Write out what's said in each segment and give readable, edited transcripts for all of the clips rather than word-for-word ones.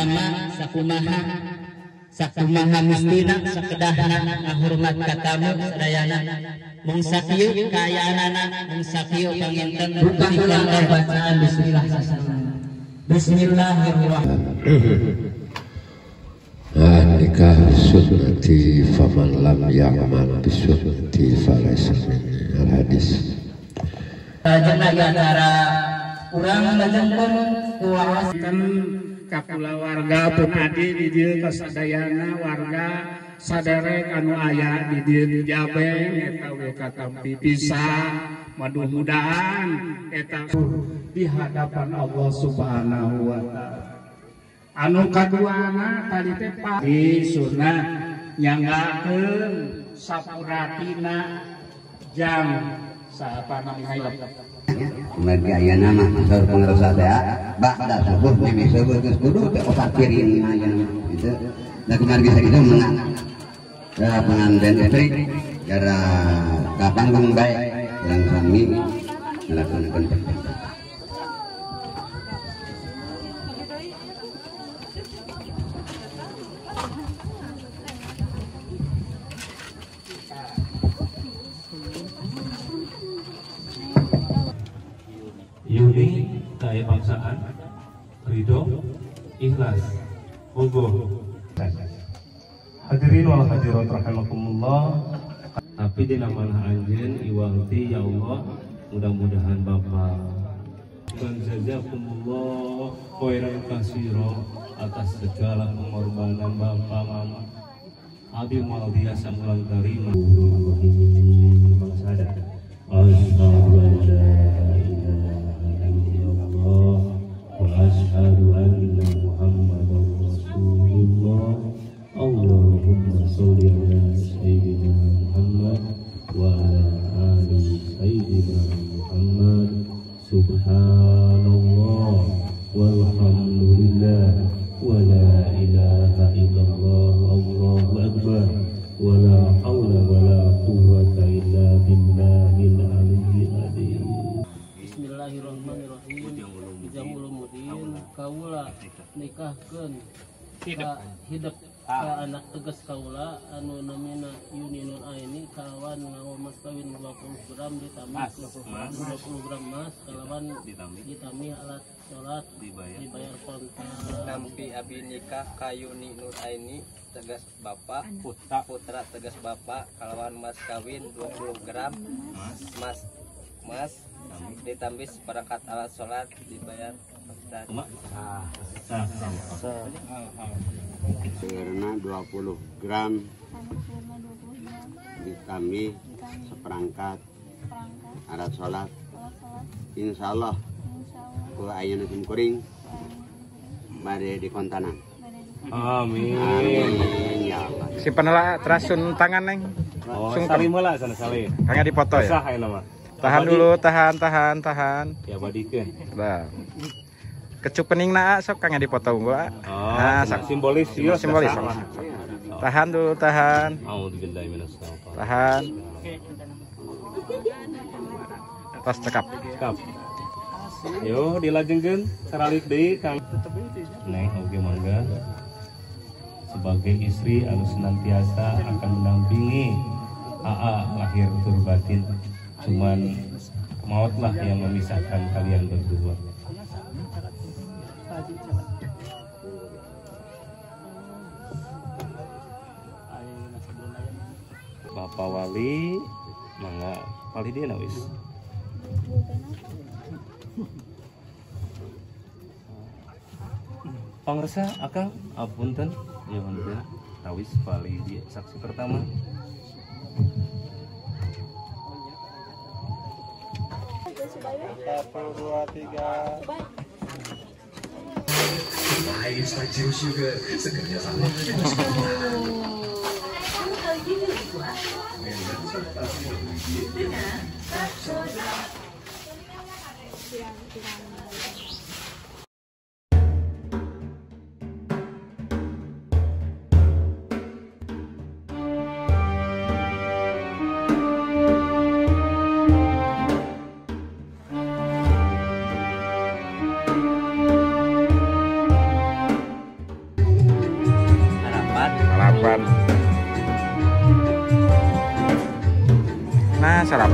jalma sakumaha sakumaha mustina sakedahna ngahormat ka tamu sadayana mung sakieu kaayaanana mung sakieu panginten buka bacaan bismillah bismillahirrahmanirrahim. Nikah bisunnati faman lam ya'mal bisunnati falaysa minni. Al-hadis. Jangan di antara urang lajengkeun kuwaosan kapula warga pun adi di dieu kasadayana warga saderek anu aya di dieu Jabeng eta we katampi pisah mudah-mudahan eta di hadapan Allah Subhanahu wa taala. Anu kaduana tadi teh di sunah nyanggakeun sapuratina jam sapana hayap. Mergi ayeuna mah saur pangarsa teh ba'da subuh mimi subuh geus kudu teh otak kirim ayeuna gitu. Da kumargi sakitu meunang pengantin istri gara ka panggung bae urang sami ngalakoneun Yuni kaya bangsaan, ridho, ikhlas, monggo. Hadirin wal hadirat rahimakumullah. Tapi di nama anjeun iwalti ya Allah, mudah-mudahan Bapak dan jazakumullah khairan katsira atas segala pengorbanan Bapak Mama. Abi moal biasa mulang karim. Bangsa asyhadu an la asyhadu anna Muhammadar Rasulullah. Allahumma sholli ala sayyidina Muhammad wa ala ali sayyidina Muhammad. Subhanallah walhamdulillah wa la ilaha illallah. Allahu akbar wa la haula wa la quwwata illa billahil aliyyil azim. Bismillahirrahmanirrahim. Jamul mudin kaula nikahkeun hidup ka anak tegas kaula anu namina Yuni Nur Aini kalawan ngawa mas kawin 20 gram ditambah 20 gram mas kalawan ditambah alat sholat dibayar kontan. Nampi abi nikah ka Yuni Nur Aini tegas bapak putra tegas bapak kalawan mas kawin 20 gram mas ditambah perangkat alat sholat dibayar karena 20 gram ditambah seperangkat alat sholat insyaallah ku ayeuna kuring bade di kontanan. Amin. Amin ya Allah. Simpanlah terasun tangan neng. Oh, salim heula sana salih. Kangnya dipoto ya. Sah ayeuna mah. Tahan dulu, tahan. Ya badikeun. Nah. Kecup peningna sok kangnya dipoto gua. Oh, nah, simbolis ya. Simbolis. Tahan dulu, tahan. A'udzubillahi minasyaitonir. Tahan. Tas cekap. Yo dilajengkeun saralik deui Kang. Neng oge mangga. Sebagai istri anu senantiasa akan mendampingi AA lahir tur batin. Cuman mautlah yang memisahkan kalian berdua. Bapak Wali mangga pali dia wis. Pangresa Akang apunten ya mangga tawis pali dia saksi pertama. Air Spajus juga segernya sama.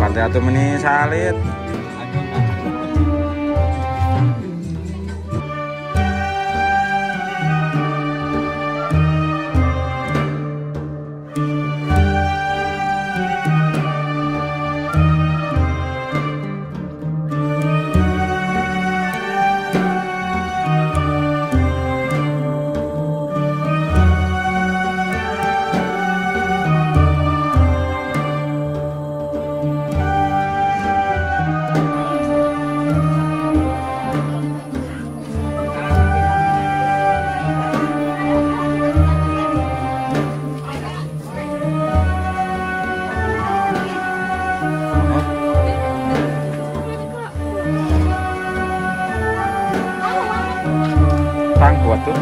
Pantai atuh meni salit. Kuat tuh.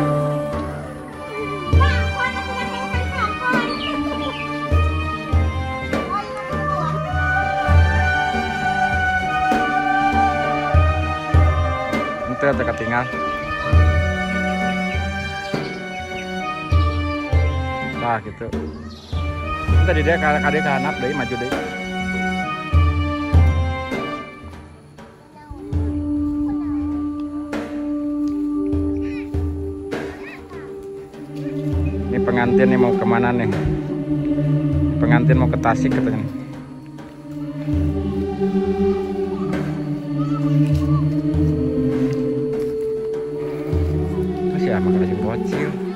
Itu ada ketinggal. Nah gitu. Tadi dia kadek ke anak deh maju deh. Pengantin nih mau kemana nih? Pengantin mau ke Tasik katanya. Terus ya makasih bocil.